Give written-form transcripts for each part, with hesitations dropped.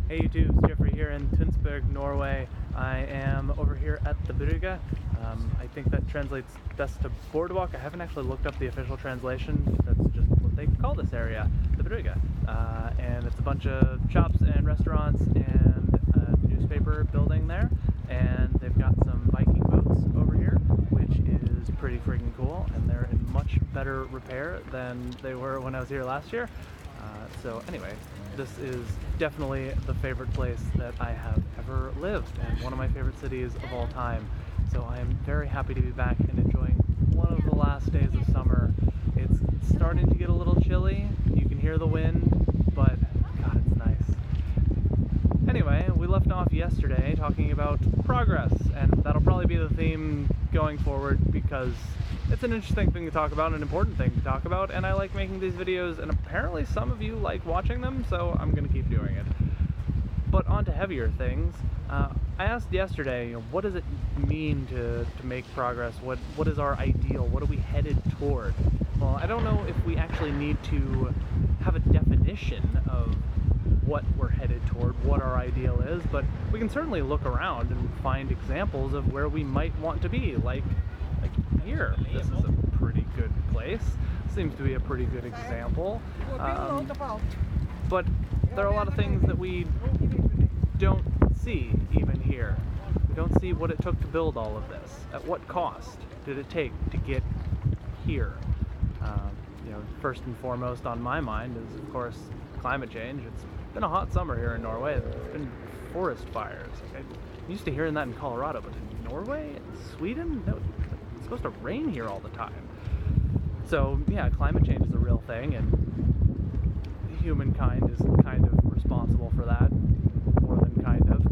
Hey YouTube, it's Geoffrey here in Tønsberg, Norway. I am over here at the Brygge. I think that translates best to boardwalk. I haven't actually looked up the official translation. That's just what they call this area, the Brygge. And it's a bunch of shops and restaurants and a newspaper building there. And they've got some Viking boats over here, which is pretty freaking cool. And they're in much better repair than they were when I was here last year. So anyway, this is definitely the favorite place that I have ever lived and one of my favorite cities of all time. So I am very happy to be back and enjoying one of the last days of summer. It's starting to get a little chilly. You can hear the wind, but God, it's nice. Anyway, we left off yesterday talking about progress, and that'll probably be the theme going forward because it's an interesting thing to talk about, an important thing to talk about, and I like making these videos, and apparently some of you like watching them, so I'm gonna keep doing it. But on to heavier things. I asked yesterday, what does it mean to make progress? What is our ideal? What are we headed toward? Well, I don't know if we actually need to have a definition of what we're headed toward, what our ideal is, but we can certainly look around and find examples of where we might want to be, like here. This is a pretty good place. Seems to be a pretty good example. But there are a lot of things that we don't see even here. We don't see what it took to build all of this. At what cost did it take to get here? First and foremost on my mind is, of course, climate change. It's been a hot summer here in Norway. There's been forest fires. I'm used to hearing that in Colorado, but in Norway and Sweden? No, it's supposed to rain here all the time. So yeah, climate change is a real thing, and humankind is kind of responsible for that, more than kind of.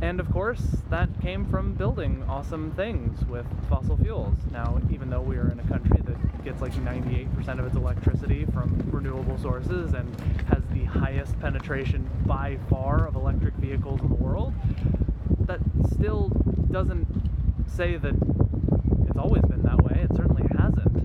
And of course, that came from building awesome things with fossil fuels. Now, even though we are in a country that gets like 98% of its electricity from renewable sources and has the highest penetration by far of electric vehicles in the world, that still doesn't say that it's always been that way. It certainly hasn't.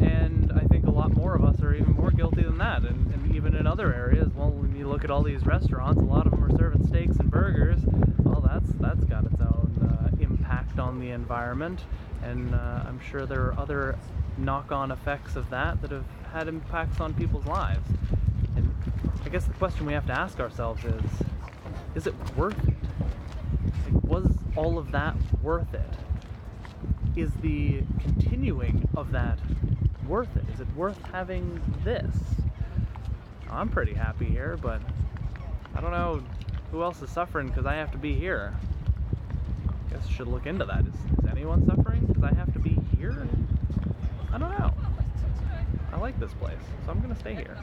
And I think a lot more of us are even more guilty than that. And even in other areas, well, when you look at all these restaurants, a lot of them are serving steaks and burgers. Well, that's got its own impact on the environment. And I'm sure there are other knock-on effects of that that have had impacts on people's lives. And I guess the question we have to ask ourselves is it worth it? Like, was all of that worth it? Is the continuing of that worth it? Is it worth having this? I'm pretty happy here, but I don't know who else is suffering because I have to be here. I guess I should look into that. Is anyone suffering because I have to be here? I don't know. I like this place, so I'm gonna stay here.